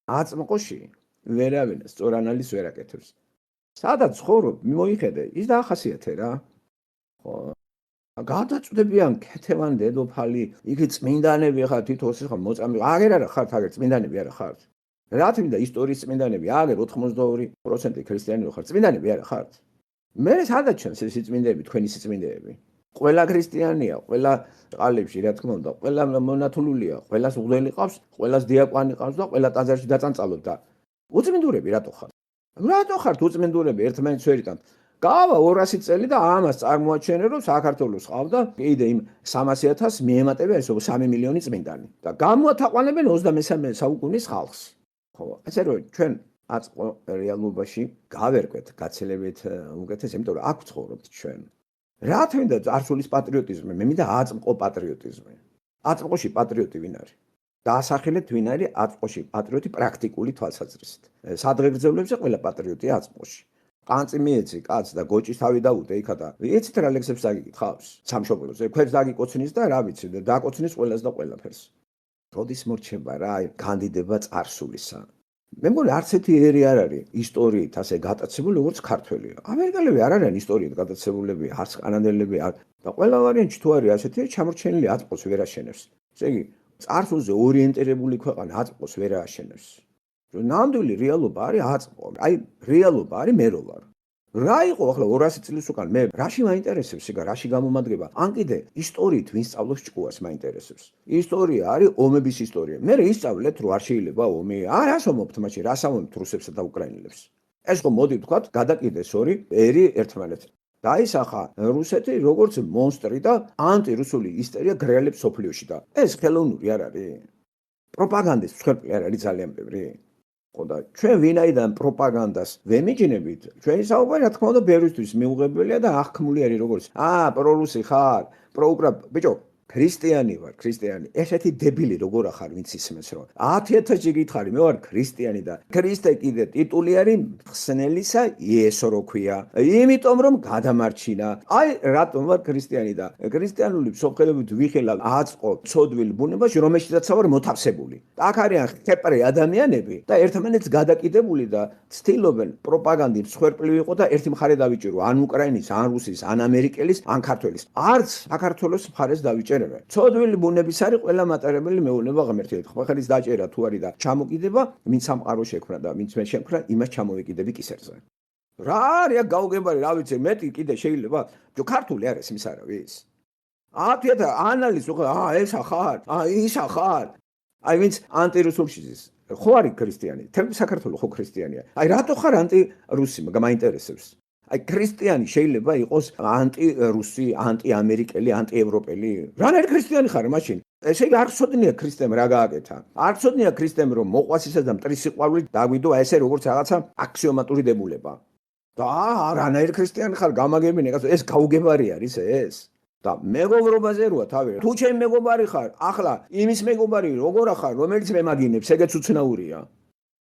აწმყოში ვერავინ სწორ ანალიზს ვერ აკეთებს. სადაც ცხოვრობ, მოიხედე, ის დაახასიათე რა. ხო. გადაწვდებიან ქეთევან დედოფალი, იგი წმინდანები ხარ თითოეულ ხარ მოწამე. აგერ არა ხართ, აგერ წმინდანები არა ხართ. რა თქმა ისტორიის წმინდანები, აგერ 82% ქრისტიანები ხართ, წმინდანები არა ხართ. მე სადაც ჩანს ეს წმინდები, თქვენი წმინდები. ყველა ქრისტიანია, ყველა ყალებში რა თქმა უნდა, ყველა მონათულულია, ყველას უღდელი ყავს, ყველას დიაკვანი ყავს და ყველა ტაძარში დაწანწალოთ და უწმინდურები რატო ხართ? რატო ხართ უწმინდურები ერთმანეთს ვერ იტანთ? გავა 200 წელი და ამას წარმოაჩენენ რომ საქართველოს ყავდა კიდე იმ 300,000 მიემატება ეს 3 მილიონი წმინდანი და გამოათაყვანებენ 23 საუკუნის ხალხს. ხო, ესე რომ ჩვენ აწმყო რეალობაში გავერკვეთ გაცილებით უკეთეს, იმიტომ რომ აქ ცხოვრობთ ჩვენ. რა თქმა უნდა წარსულის პატრიოტიზმი, მე მინდა აწმყო პატრიოტიზმი. აწმყოში პატრიოტი ვინ არის? დაასახელეთ ვინ არის აწმყოში პატრიოტი პრაქტიკული თვალსაზრისით. სადღეგრძელებზე ყველა პატრიოტია აწმყოში. ყანწი მიეცი კაც და გოჭის თავი დაუდე იქა და ეცით რა ლექსებს დაგიკითხავს სამშობლოზე, ქვებს დაგიკოცნის და რა ვიცი და დაკოცნის ყველას და ყველაფერს. როდის მორჩება რა კანდიდება წარსულისა. მე მგონი არც ერთი ერი არ არის ისტორიით ასე გატაცებული როგორც ქართველი. ამერიკელები არ არიან ისტორიით გატაცებულები, არც კანადელები და ყველა ვარიანტი თუ არის ასეთი ჩამორჩენილი აწმყოს ვერ აშენებს. ესე იგი წარსულზე ორიენტირებული ქვეყანა აწმყოს ვერ აშენებს. ნამდვილი რეალობა არის აწმყო. აი რეალობა არის მე რო ვარ. რა იყო ახლა 200 წლის უკან მე რაში მაინტერესებს იგა რაში გამომადგება? ან კიდე ისტორიით ვინ სწავლობს ჭკუას მაინტერესებს. ისტორია არის ომების ისტორია. მე ისწავლეთ რომ არ შეიძლება ომი. რას ომობთ მაშინ? რას ამობთ რუსებსა და უკრაინელებს? ეს ხო მოდი ვთქვათ, გადაკიდეს ორი ერი ერთმანეთს. დაისახა რუსეთი როგორც მონსტრი და ანტირუსული ისტერია გრეალებს სოფლიოში და ეს ხელოვნური არ არის. პროპაგანდის მსხვერპლი არ არის ძალიან ბევრი. ხო და ჩვენ ვინაიდან პროპაგანდას ვემიჯნებით, ჩვენი საუბარი რა თქმა უნდა ბევრისთვის მიუღებელია და აღქმული არის როგორც პრორუსი ხარ, ბიჭო, ქრისტიანი ვარ, ქრისტიანი. ესეთი დებილი როგორ ახარ, ვინც ისმენს რომ 10,000-ში გითხარი, მე ვარ ქრისტიანი და ქრისტე კიდე ტიტული არის ხსნელისა იესო რო ქვია. იმიტომ რომ გადამარჩინა. აი რატომ ვარ ქრისტიანი და ქრისტიანული მსოფლმხედველობით ვიხილავ აწმყო ცოდვილ ბუნებაში, რომელშიც ვარ მოთავსებული. აქ არიან ხეპრე ადამიანები და ერთმანეთს გადაკიდებული და ცდილობენ პროპაგანდის მსხვერპლი ვიყო და ერთი მხარე დავიჭირო, ან უკრაინის, ან რუსის, ან ამერიკელის, ან ქართველის. არც საქართველოს მხარეს დავიჭერე. ცოდვილი ბუნების არის ყველა მატარებელი მეუნება ღმერთი. ხმახელის დაჭერა თუ არის და ჩამოკიდება, ვინც სამყარო შექმნა და ვინც მე შექმნა, იმას ჩამოვეკიდები კისერზე. რა არის გაუგებარი, რა ვიცი, მეტი კიდე შეიძლება. ქართული არის ის არავის. 10,000 ანალიზ ხო, ეს ახარ, ის ახარ. აი ვინც ანტირუსულშიზის. ხო არის ქრისტიანი. თემი საქართველოს ხო ქრისტიანია. აი რატო ხარ ანტირუსი, მაინტერესებს. აი ქრისტიანი შეიძლება იყოს ანტირუსი, ანტიამერიკელი, ანტიევროპელი. რა არის ქრისტიანი ხარ მაშინ? ესე იგი არ ხსოდნია ქრისტემ რა გააკეთა. არ ხსოდნია ქრისტემ რომ მოყვას ისა და მტრის სიყვარული დაგვიდო ესე როგორც რაღაცა აქსიომატური დებულება. და რანაირ ქრისტიანი ხარ გამაგებინე, ეს გაუგებარი არის ეს. და მეგობრობაზე როა თავი. თუ ჩემ მეგობარი ხარ, ახლა იმის მეგობარი როგორ ახარ, რომელიც მემაგინებს, ეგეც უცნაურია.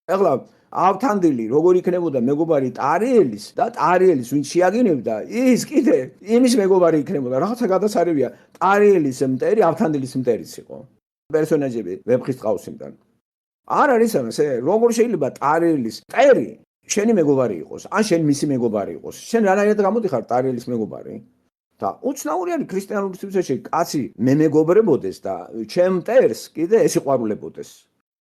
ახლა ავთანდილი როგორ იქნებოდა მეგობარი ტარიელის და ტარიელის ვინ შეაგინებდა ის კიდე იმის მეგობარი იქნებოდა რაღაცა გადასარევია ტარიელის მტერი ავთანდილის მტერიც იყო პერსონაჟები ვეფხის ტყავსიდან არ არის ამასე როგორ შეიძლება ტარიელის მტერი შენი მეგობარი იყოს ან შენ მისი მეგობარი იყოს შენ რანაირად გამოდიხარ ტარიელის მეგობარი და უცნაური არის ქრისტიანული სივრცეში კაცი მემეგობრებოდეს და ჩემ მტერს კიდე ეს იყვარულებოდეს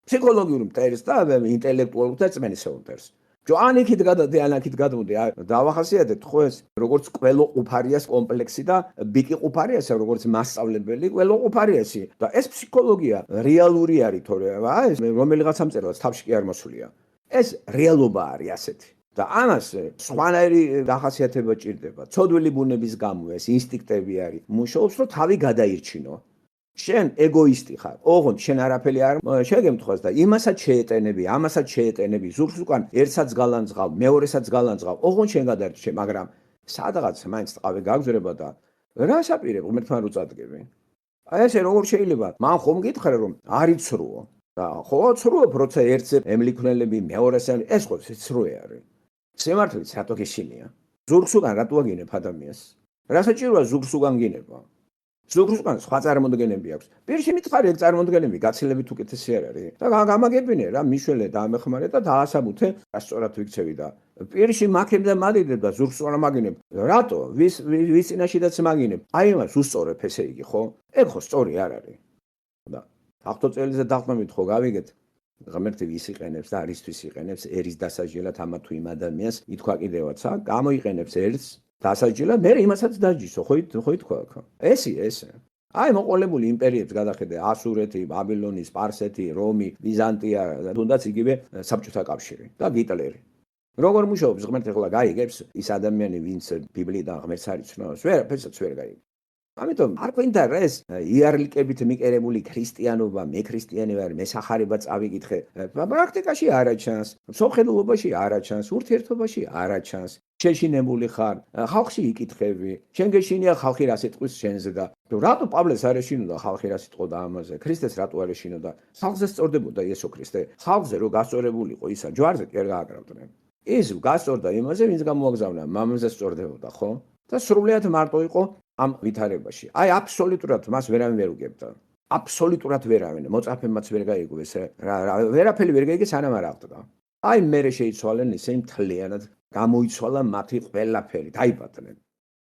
ფსიქოლოგიურ მტერს და ინტელექტუალურ და წმენისეულ მტერს. ან იქით გადადე, ან აქით გადმოდი, დავახასიათეთ ხო ეს როგორც ყველო ყუფარიას კომპლექსი და ბიკი ყუფარიასა როგორც მასწავლებელი ყველო ყუფარიასი და ეს ფსიქოლოგია რეალური არის თორე ეს რომელიღაცა მწერლს თავში კი არ მოსულია. ეს რეალობა არის ასეთი. და ამას სხვანაირი დახასიათება ჭირდება. ცოდვილი ბუნების გამო ეს ინსტინქტები არის. მუშაობს რომ თავი გადაირჩინო. შენ ეგოისტი ხარ. ოღონდ შენ არაფერი არ შეგემთხვას და იმასაც შეეტენები, ამასაც შეეტენები. ზურგს უკან ერთსაც გალანძღავ, მეორესაც გალანძღავ. ოღონდ შენ გადარჩე, მაგრამ სადღაც მაინც ტყავი გაგზრება და რას აპირებ ღმერთთან რო წადგები? აი ესე როგორ შეიძლება? მან ხომ გითხრა რომ არიცრუო. და ხო ცრუობ, როცა ერთზე ემლიქვნელები, მეორესთან ეს ხო ცრუე არის. სიმართლეც რატო გეშინია? ზურგს უკან რატო აგინებ ადამიანს? რა საჭიროა ზურგს უკან გინება? ზოგან სხვა წარმოდგენები აქვს. პირში მითხარი ეგ წარმოდგენები გაცილებით უკეთესი არ არის. და გამაგებინე რა მიშველე დაამეხმარე და დაასაბუთე რა სწორად ვიქცევი და პირში მაქებ და მადიდებ და ზურგს არ მაგინებ. რატო? ვის წინაშიდაც მაგინებ? აი მას უსწორებ ესე იგი, ხო? ეგ ხო სწორი არ არის. და ახტო წელიზე დაყმებით ხო გავიგეთ? ღმერთი ვის იყენებს და არისთვის იყენებს ერის დასაჯელად ამა თუ იმ ადამიანს ითქვა კიდევაც, გამოიყენებს ერთს დასაჯელად, მე იმასაც დაჯისო, ხო ითქვა ხო? ესე. აი მოყოლებული იმპერიებს გადახედე, ასურეთი, ბაბილონი, სპარსეთი, რომი, ბიზანტია და თუნდაც იგივე საბჭოთა კავშირი და გიტლერი. როგორ მუშაობს ღმერთი ახლა გაიგებს ის ადამიანი, ვინც ბიბლიიდან ღმერთს არ იცნობს, ვერაფერსაც ვერ გაიგებს. ამიტომ არ გვინდა ეს იარლიკებით მიყერებული ქრისტიანობა, მე ქრისტიანი ვარ, მე სახარება წავიკითხე. პრაქტიკაში არაჩანს, მსოფლმხედველობაში არაჩანს, ურთიერთობაში არაჩანს. შეშინებული ხარ, ხალხში იკითხები, შენ გეშინია ხალხი რას იტყვის შენზე და რატო პავლეს არ ეშინოდა ხალხი რას იტყოდა ამაზე? ქრისტეს რატო არ ეშინოდა? ხალხზე სწორდებოდა იესო ქრისტე. ხალხზე რო გასწორებულიყო ისა, ჯვარზე კი არ გააკრავდნენ. ის გასწორდა იმაზე, ვინც გამოაგზავნა, მამაზე სწორდებოდა, ხო? და სრულიად მარტო იყო ამ ვითარებაში. აი აბსოლუტურად მას ვერავინ ვერ უგებდა. აბსოლუტურად ვერავინ, მოწაფემაც ვერ გაიგოს, ვერაფერი ვერ გაიგეს სანამ არ აღდგა. აი მერე შეიცვალენ ისე მთლიანად გამოიცვალა მათი ყველაფერი, დაიბადნენ.